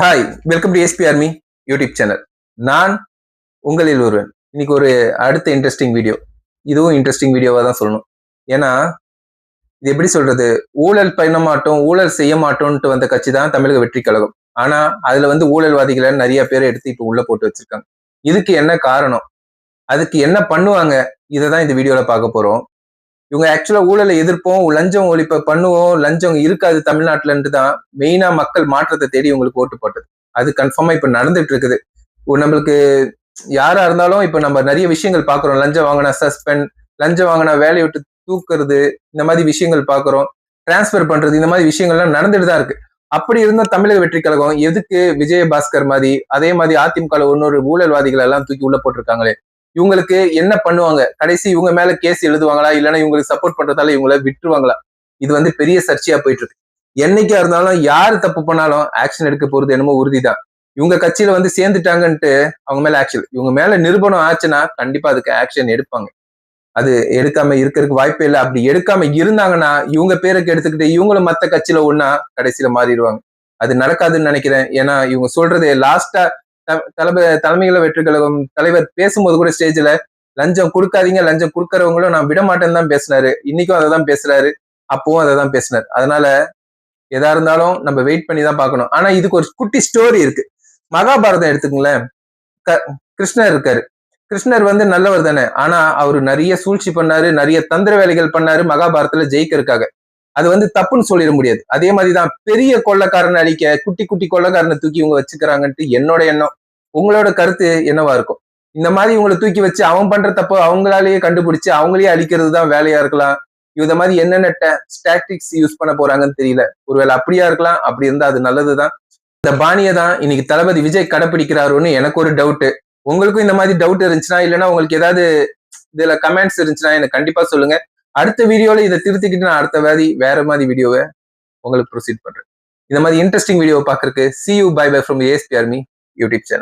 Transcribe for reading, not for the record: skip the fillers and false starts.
Hi, welcome to SP army YouTube channel. நான் உங்களில் ஒருவன். இன்னைக்கு ஒரு அடுத்த இன்ட்ரெஸ்டிங் வீடியோ. இதுவும் இன்ட்ரெஸ்டிங் வீடியோவா தான் சொல்லணும். ஏன்னா இது எப்படி சொல்றது, ஊழல் பண்ண மாட்டோம், ஊழல் செய்ய மாட்டோம்ட்டு வந்த கட்சி தான் தமிழக வெற்றி கழகம். ஆனா அதுல ஊழல்வாதிகளை நிறைய பேரை எடுத்து இப்ப உள்ள போட்டு வச்சிருக்காங்க. இதுக்கு என்ன காரணம், அதுக்கு என்ன பண்ணுவாங்க, இதை தான் இந்த வீடியோல பார்க்க போறோம். இவங்க ஆக்சுவலா ஊழலை எதிர்ப்போம், லஞ்சம் ஒழிப்ப பண்ணுவோம், லஞ்சம் இருக்காது தமிழ்நாட்டுலன்ட்டு தான் மெயினா மக்கள் மாற்றத்தை தேடி உங்களுக்கு ஓட்டு போட்டது. அது கன்ஃபார்மா இப்ப நடந்துட்டு இருக்குது. நம்மளுக்கு யாரா இருந்தாலும் இப்ப நம்ம நிறைய விஷயங்கள் பாக்குறோம். லஞ்சம் வாங்கினா சஸ்பெண்ட், லஞ்சம் வாங்கினா வேலையை விட்டு தூக்குறது, இந்த மாதிரி விஷயங்கள் பாக்குறோம். டிரான்ஸ்பர் பண்றது, இந்த மாதிரி விஷயங்கள்லாம் நடந்துட்டு தான் இருக்கு. அப்படி இருந்த தமிழக வெற்றி கழகம் எதுக்கு விஜயபாஸ்கர் மாதிரி, அதே மாதிரி அதிமுக இன்னொரு ஊழல்வாதிகள் எல்லாம் தூக்கி உள்ள போட்டிருக்காங்களே, இவங்களுக்கு என்ன பண்ணுவாங்க, கடைசி இவங்க மேல கேஸ் எழுதுவாங்களா, இல்லைன்னா இவங்களுக்கு சப்போர்ட் பண்றதால இவங்கள விட்டுருவாங்களா? இது பெரிய சர்ச்சையா போயிட்டு இருக்கு. என்னைக்கா இருந்தாலும் யாரு தப்பு பண்ணாலும் ஆக்ஷன் எடுக்க போறது என்னமோ உறுதிதான். இவங்க கட்சியில சேர்ந்துட்டாங்கன்ட்டு அவங்க மேல ஆக்ஷன், இவங்க மேல நிரூபணம் ஆச்சுன்னா கண்டிப்பா அதுக்கு ஆக்ஷன் எடுப்பாங்க. அது எடுக்காம இருக்கிறதுக்கு வாய்ப்பே இல்லை. அப்படி எடுக்காம இருந்தாங்கன்னா இவங்க பேருக்கு எடுத்துக்கிட்டு இவங்களும் மத்த கட்சியில ஒன்னா கடைசியில மாறிடுவாங்க. அது நடக்காதுன்னு நினைக்கிறேன். ஏன்னா இவங்க சொல்றது லாஸ்டா தலைமைகள வெற்றி கழகம் தலைவர் பேசும்போது கூட ஸ்டேஜ்ல லஞ்சம் கொடுக்காதீங்க, லஞ்சம் கொடுக்கறவங்களும் நான் விட மாட்டேன்னு தான் பேசினாரு. இன்னைக்கும் அதை தான் பேசுறாரு, அப்பவும் அதை தான் பேசினாரு. அதனால எதா இருந்தாலும் நம்ம வெயிட் பண்ணி தான் பார்க்கணும். ஆனா இதுக்கு ஒரு குட்டி ஸ்டோரி இருக்கு. மகாபாரதம் எடுத்துக்கங்களேன். கிருஷ்ணர் இருக்காரு. கிருஷ்ணர் நல்லவர் தானே. ஆனா அவரு நிறைய சூழ்ச்சி பண்ணாரு, நிறைய தந்திர வேலைகள் பண்ணாரு மகாபாரதத்துல ஜெயிக்கிறதுக்காக. அது தப்புன்னு சொல்லிட முடியாது. அதே மாதிரிதான் பெரிய கொள்ளக்காரனை அழிக்க குட்டி குட்டி கொள்ளக்காரனை தூக்கி இவங்க வச்சுக்கிறாங்கன்ட்டு என்னோட எண்ணம். உங்களோட கருத்து என்னவா இருக்கும்? இந்த மாதிரி இவங்களை தூக்கி வச்சு அவன் பண்ற தப்ப அவங்களாலேயே கண்டுபிடிச்சு அவங்களையே அழிக்கிறது தான் வேலையா இருக்கலாம். இந்த மாதிரி என்னென்ன ஸ்டாட்டிக்ஸ் யூஸ் பண்ண போறாங்கன்னு தெரியல. ஒருவேளை அப்படியா இருக்கலாம். அப்படி இருந்தா அது நல்லதுதான். இந்த பாணியை தான் இன்னைக்கு தளபதி விஜய் கடைப்பிடிக்கிறாருன்னு எனக்கு ஒரு டவுட். உங்களுக்கும் இந்த மாதிரி டவுட் இருந்துச்சுன்னா, இல்லைன்னா உங்களுக்கு ஏதாவது இதுல கமெண்ட்ஸ் இருந்துச்சுன்னா எனக்கு கண்டிப்பா சொல்லுங்க. அடுத்த வீடியோல இதை திருத்திக்கிட்டு நான் அடுத்த வேற மாதிரி வீடியோவை உங்களுக்கு ப்ரொசீட் பண்றேன். இந்த மாதிரி இன்ட்ரெஸ்டிங் வீடியோ பாக்குறதுக்கு see you bye bye from ASP Army YouTube channel.